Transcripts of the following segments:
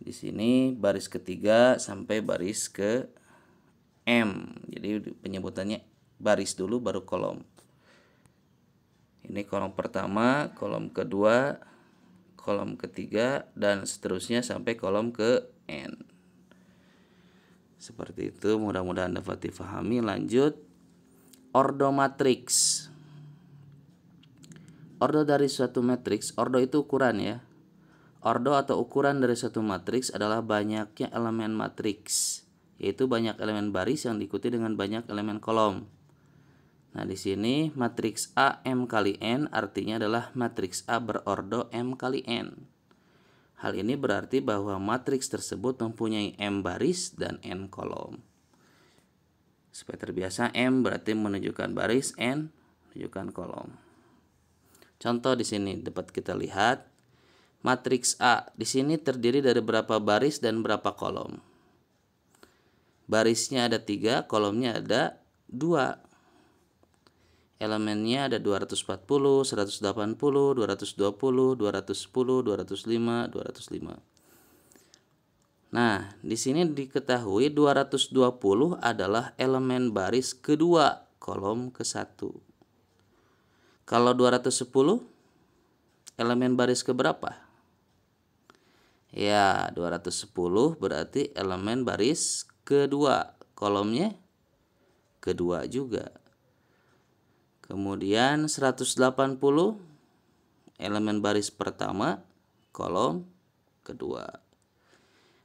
Di sini baris ketiga sampai baris ke M. Jadi penyebutannya baris dulu baru kolom. Ini kolom pertama, kolom kedua, kolom ketiga, dan seterusnya sampai kolom ke N. Seperti itu, mudah-mudahan dapat difahami. Lanjut, ordo matriks. Ordo dari suatu matriks, ordo itu ukuran ya. Ordo atau ukuran dari suatu matriks adalah banyaknya elemen matriks, yaitu banyak elemen baris yang diikuti dengan banyak elemen kolom. Nah, di sini matriks A M kali N artinya adalah matriks A berordo M kali N. Hal ini berarti bahwa matriks tersebut mempunyai M baris dan N kolom. Supaya terbiasa, M berarti menunjukkan baris, N menunjukkan kolom. Contoh di sini dapat kita lihat matriks A di sini terdiri dari berapa baris dan berapa kolom. Barisnya ada 3, kolomnya ada 2. Elemennya ada 240, 180, 220, 210, 205, 205. Nah, di sini diketahui 220 adalah elemen baris kedua, kolom ke-1. Kalau 210 elemen baris keberapa? Ya, 210 berarti elemen baris kedua, kolomnya kedua juga. Kemudian 180 elemen baris pertama, kolom kedua.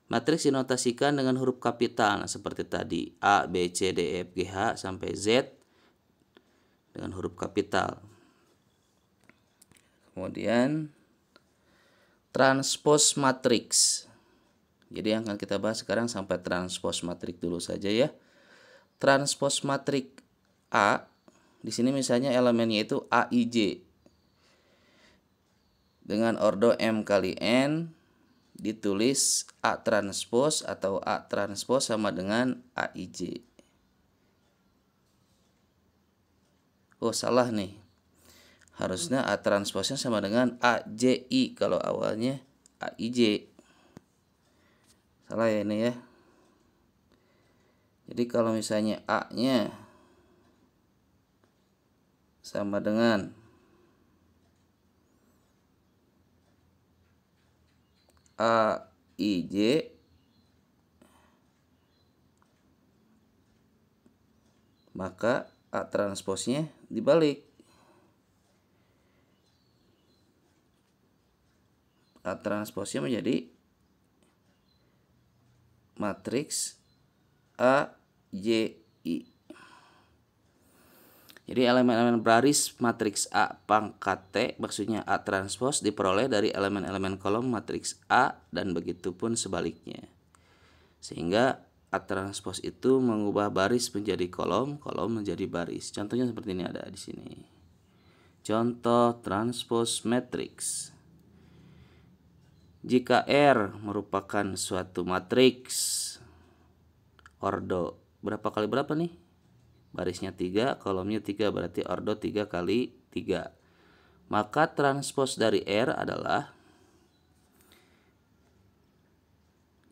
Matriks dinotasikan dengan huruf kapital, nah, seperti tadi A, B, C, D, E, F, G, H sampai Z dengan huruf kapital. Kemudian transpose matriks. Jadi yang akan kita bahas sekarang sampai transpose matriks dulu saja ya. Transpose matriks A, di sini misalnya elemennya itu AIJ dengan ordo M kali N, ditulis A transpose atau A transpose sama dengan AIJ. Oh, salah nih. Harusnya A transpose-nya sama dengan AJI kalau awalnya AIJ. Salah ya ini ya. Jadi kalau misalnya A-nya sama dengan AIJ, maka A transposnya dibalik. A transposnya menjadi matriks AJI. Jadi elemen-elemen baris matriks A pangkat T, maksudnya A transpose, diperoleh dari elemen-elemen kolom matriks A dan begitu pun sebaliknya. Sehingga A transpose itu mengubah baris menjadi kolom, kolom menjadi baris. Contohnya seperti ini ada di sini. Contoh transpose matriks. Jika R merupakan suatu matriks ordo berapa kali berapa nih? Barisnya 3, kolomnya 3, berarti ordo 3 kali 3. Maka transpose dari R adalah,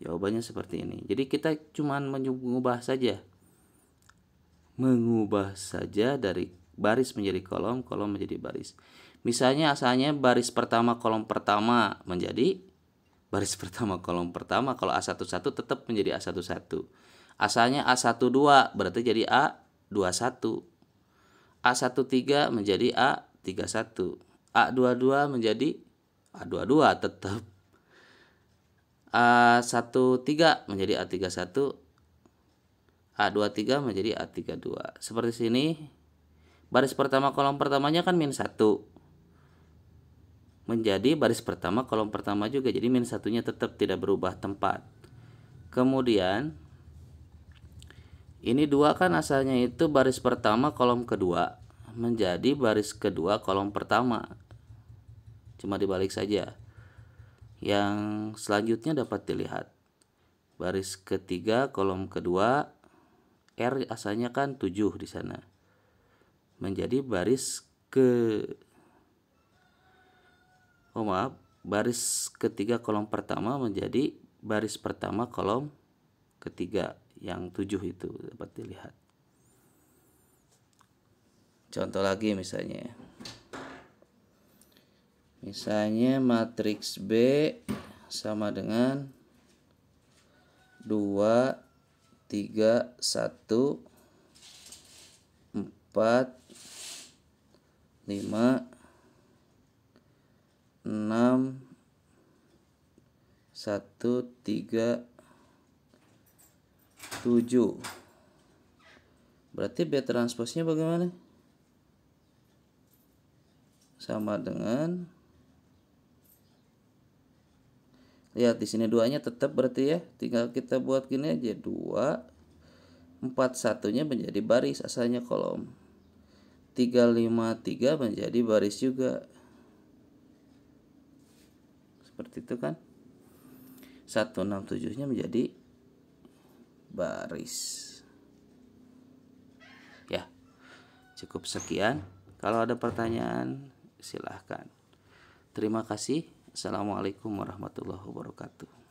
jawabannya seperti ini. Jadi kita cuma mengubah saja dari baris menjadi kolom, kolom menjadi baris. Misalnya asalnya baris pertama kolom pertama menjadi baris pertama kolom pertama. Kalau A11 tetap menjadi A11. Asalnya A12 berarti jadi A21. A13 menjadi A31. A22 menjadi A22 tetap. A13 menjadi A31. A23 menjadi A32. Seperti sini. Baris pertama kolom pertamanya kan min 1. Menjadi baris pertama kolom pertama juga. Jadi min 1-nya tetap tidak berubah tempat. Kemudian ini 2 kan asalnya itu baris pertama kolom kedua menjadi baris kedua kolom pertama. Cuma dibalik saja. Yang selanjutnya dapat dilihat. Baris ketiga kolom kedua, R asalnya kan 7 di sana. Menjadi baris baris ketiga kolom pertama menjadi baris pertama kolom ketiga yang 7 itu dapat dilihat. Contoh lagi misalnya matriks B sama dengan 2, 3, 1, 4, 5, 6, 1, 3, 7. Berarti B transposnya bagaimana? Sama dengan, lihat di sini 2-nya tetap berarti ya. Tinggal kita buat gini aja, 2, 4, 1-nya menjadi baris asalnya kolom. 3, 5, 3 menjadi baris juga. Seperti itu kan. 1, 6, 7-nya menjadi baris. Ya, cukup sekian. Kalau ada pertanyaan silahkan. Terima kasih. Assalamualaikum warahmatullahi wabarakatuh.